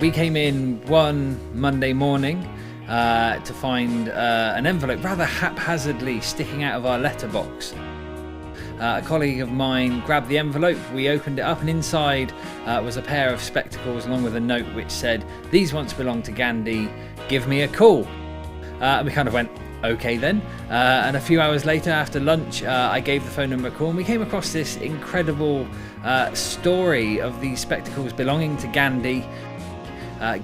We came in one Monday morning to find an envelope rather haphazardly sticking out of our letterbox. A colleague of mine grabbed the envelope, we opened it up, and inside was a pair of spectacles along with a note which said, "These once belonged to Gandhi, give me a call." And we kind of went, okay then. And a few hours later, after lunch, I gave the phone number a call, and we came across this incredible story of these spectacles belonging to Gandhi,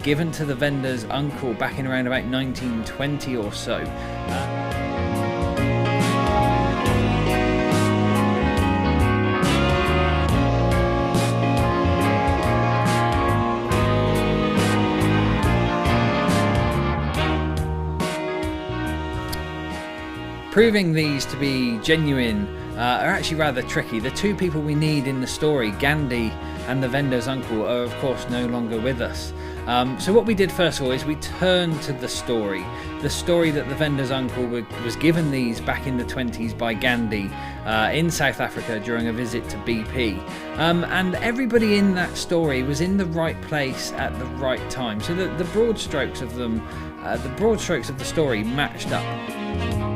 given to the vendor's uncle back in around about 1920 or so. Proving these to be genuine are actually rather tricky. The two people we need in the story, Gandhi and the vendor's uncle, are of course no longer with us. So what we did first of all is we turned to the story that the vendor's uncle was given these back in the 20s by Gandhi in South Africa during a visit to BP. And everybody in that story was in the right place at the right time. So the broad strokes of the story matched up.